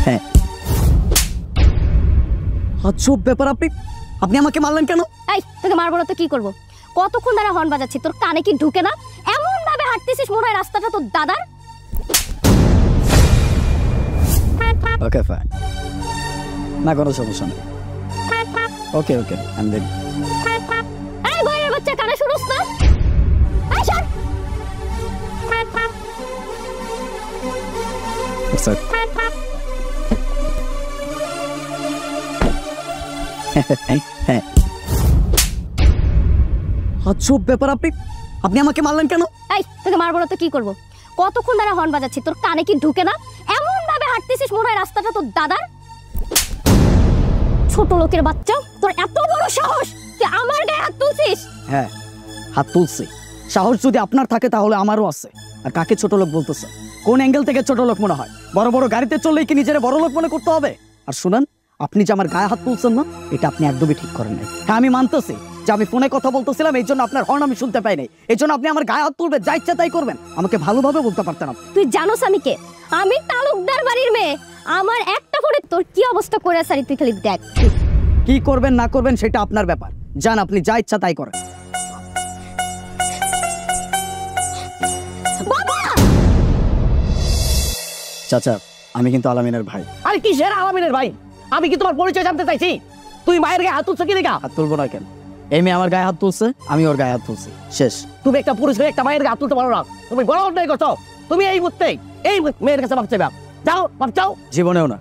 হ্যাঁ। আজব ব্যাপার, আপনি আপনি আমাকে মারলেন কেন? এই তোকে মারবো না তো কি করব? কতক্ষণ ধরে হর্ন বাজাচ্ছি, তোর কানে কি ঢুকে না? এমন ভাবে হাঁটতেছিস মনে হয় রাস্তাটা তোর দাদার। ওকে ফাইন, না কোনো সমস্যা নেই। ওকে ওকে আই এম রেডি। এই বইয়ের বাচ্চা, কানে শুনোস না? এই সর। স্যার হ্যাঁ। আজব ব্যাপার, আপনি আপনি আমাকে মারলেন কেন? এই তোকে মারবো না তো কি করব? কতক্ষণ ধরে হর্ন বাজাচ্ছি, তোর কানে কি ঢুকে না? এমন ভাবে হাঁটতেছিস মনে হয় রাস্তাটা তোর দাদার। ছোট লোকের বাচ্চা, তোর এত বড় সাহস তুই আমার গায়ে হাত তুলছিস? হ্যাঁ, হাত তুলছি। সাহস যদি আপনার থাকে তাহলে আমারও আছে। আর কাকে ছোট লোক বলতেছে? কোন অ্যাঙ্গেল থেকে ছোট লোক মনে হয়? বড় বড় গাড়িতে চললেই কি নিজের বড় লোক মনে করতে হবে? আর শুনেন, আপনি যে আমার গায়ে হাত তুলছেন না, এটা আপনি একদমই ঠিক করেন নাই। হ্যাঁ, আমি মানতেছি যে আমি ফোনে কথা বলতেছিলাম, এই জন্য আপনার হর্ন আমি শুনতে পাই নাই। এই জন্য আপনি আমার গায়ে হাত তুলবেন, যা ইচ্ছা তাই করবেন। আমাকে ভালোভাবে বলতে পারতেন আপনি। তুই জানোস আমি কে? আমি তালুকদার বাড়ির মেয়ে। আমার একটা ফোনে তোর কি অবস্থা করে সারি, তুই খালি দেখ। কি করবেন না করবেন সেটা আপনার ব্যাপার। যান, আপনি যা ইচ্ছা তাই করেন। চাচা, আমি কিন্তু আলামিনের ভাই। আরে কিসের আলামিনের ভাই? আমি কি তোমার পরিচয় জানতে চাইছি? তুই মায়ের গায়ে হাত তুলছো কি দেখা? হাত তুলবো না কেন? এই মেয়ে আমার গায়ে হাত তুলছে, আমি ওর গায়ে হাত তুলছি, শেষ। তুমি একটা পুরুষ হয়ে একটা মায়ের গায়ে হাত তুলতে পারো না? তুমি বড় অন্যায় করছো। তুমি এই মুহূর্তে এই মেয়ের কাছে মাপ চাইবা। যাও, মাপ চাও। জীবনেও না,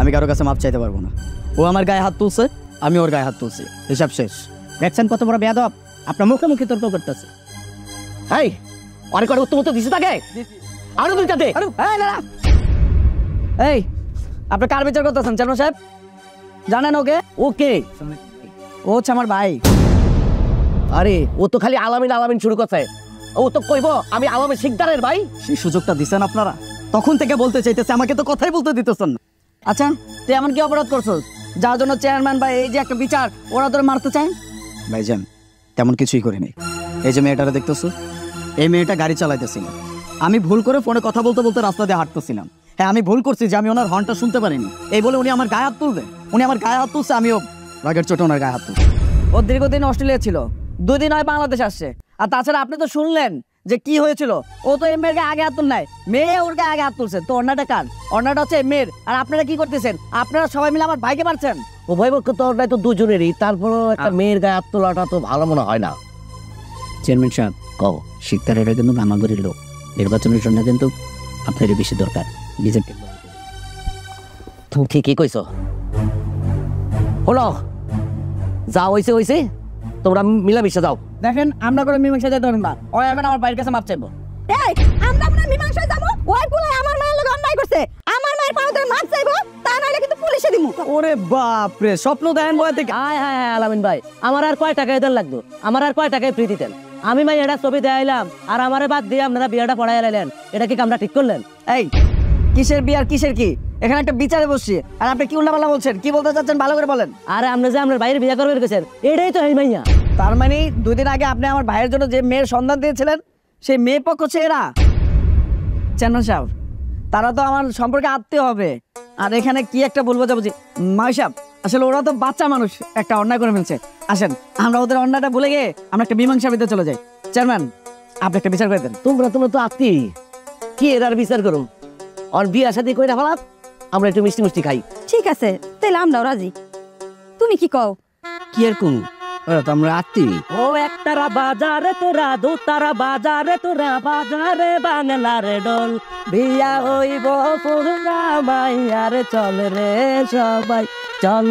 আমি কারো কাছে মাপ চাইতে পারবো না। ও আমার গায়ে হাত তুলছে, আমি ওর গায়ে হাত তুলছি, হিসাব শেষ। দেখছেন কত বড় বেয়াদব? আপনার মুখে মুখে তর্ক করতেছে। এই অনেক করে উত্তম উত্তর দিছে তাকে। আরো দুইটা দে। এই, আপনি কার বিচার করতেছেন চেয়ারম্যান সাহেব? জানেন ওকে? ওকে, ও হচ্ছে আমার ভাই। আরে ও তো খালি আলামিন আলামিন শুরু করছে। ও তো কইবো আমি আলামিন শিকদারের ভাই। সেই সুযোগটা দিচ্ছেন আপনারা? তখন থেকে বলতে চাইতেছে, আমাকে তো কথাই বলতে দিতেছেন না। আচ্ছা, তুই এমন কি অপরাধ করছস যার জন্য চেয়ারম্যান ভাই এই যে একটা বিচার ওরা তোর মারতে চায়? ভাইজান, তেমন কিছুই করিনি। এই যে মেয়েটারে দেখতেছো, এই মেয়েটা গাড়ি চালাইতেছিল। আমি ভুল করে ফোনে কথা বলতে বলতে রাস্তা দিয়ে হাঁটতেছিলাম। হ্যাঁ, আমি ভুল করছি যে আমি ওনার হর্নটা শুনতে পারিনি। এই বলে উনি আমার গায়ে হাত তুলবে। উনি আমার গায়ে হাত তুলছে, আমিও রাগের চোটে ওনার গায়ে হাত তুলছি। ও দীর্ঘদিন অস্ট্রেলিয়া ছিল, 2 দিন হয় বাংলাদেশ আসছে। আর তাছাড়া আপনি তো শুনলেন যে কি হয়েছিল। ও তো এই মেয়ের গায়ে আগে হাত তুল নাই, মেয়ে ওর গায়ে আগে হাত তুলছে। তো অন্যটা কার? অন্যটা হচ্ছে মেয়ের। আর আপনারা কি করতেছেন? আপনারা সবাই মিলে আমার ভাইকে মারছেন। উভয় পক্ষ তো অন্যায় তো দুজনেরই। তারপরও একটা মেয়ের গায়ে হাত তোলাটা তো ভালো মনে হয় না। চেয়ারম্যান সাহেব, কও শিকদারেরা কিন্তু মামাগুড়ির লোক। নির্বাচনের জন্য কিন্তু আপনার বেশি দরকার। বিজেপি তুমি ঠিকই কইছো। হলো, যা হইছে হইছে, তোমরা মিলামিশা যাও। দেখেন, আমরা করে মীমাংসা যেতে পারবো না। ও এখন আমার ভাইয়ের কাছে মাপ চাইবো। এই আমরা মনে মীমাংসায় যাবো? ওই পুলাই আমার মায়ের লগে অন্যায় করছে, আমার মায়ের পাও ধরে মাপ চাইবো, তা নাইলে কিন্তু পুলিশে দিমু। ওরে বাপ রে, স্বপ্ন দেখেন বয়া থেকে। হায় হায় হায় আলামিন ভাই, আমার আর কয় টাকায় দেন লাগতো? আমার আর কয় টাকায় ফ্রি দিতেন? আমি ভাই এটা ছবি দেখাইলাম আর আমারে বাদ দিয়ে আপনারা বিয়েটা পড়াই লাইলেন। এটা কি কামটা ঠিক করলেন? এই, কিসের বিয়ে আর কিসের কি? এখানে একটা বিচারে বসছি, আর আপনি কি উল্টাপাল্টা বলছেন? কি বলতে চাচ্ছেন ভালো করে বলেন। আরে আপনি যে আপনার ভাইয়ের বিয়ে করবেন গেছেন, এটাই তো এই মাইয়া। তার মানে 2 দিন আগে আপনি আমার ভাইয়ের জন্য যে মেয়ের সন্ধান দিয়েছিলেন, সেই মেয়ে পক্ষ হচ্ছে এরা। চেয়ারম্যান সাহেব, তারা তো আমার সম্পর্কে আত্মীয় হবে। আর এখানে কি একটা বলবো যাবো। মাই সাহেব, আসলে ওরা তো বাচ্চা মানুষ, একটা অন্যায় করে ফেলছে। আসেন, আমরা ওদের অন্যায়টা ভুলে গিয়ে আমরা একটা মীমাংসা ভিতরে চলে যাই। চেয়ারম্যান, আপনি একটা বিচার করে দেন। তোমরা তো আত্মীয়, কি এর আর বিচার করুম? আর বিয়ে সাথে কইরা ফেলাত, আমরা একটু মিষ্টি মিষ্টি খাই। ঠিক আছে, তাইলে আমরাও রাজি। তুমি কি কও? কি আর কোন ওরা তো আমরা আত্মীয়। ও একতারা বাজারে তোরা, দুতারা বাজারে তোরা, বাজারে বাংলার ডোল, বিয়া হইব পুরা মাইয়ার চল রে সবাই চল।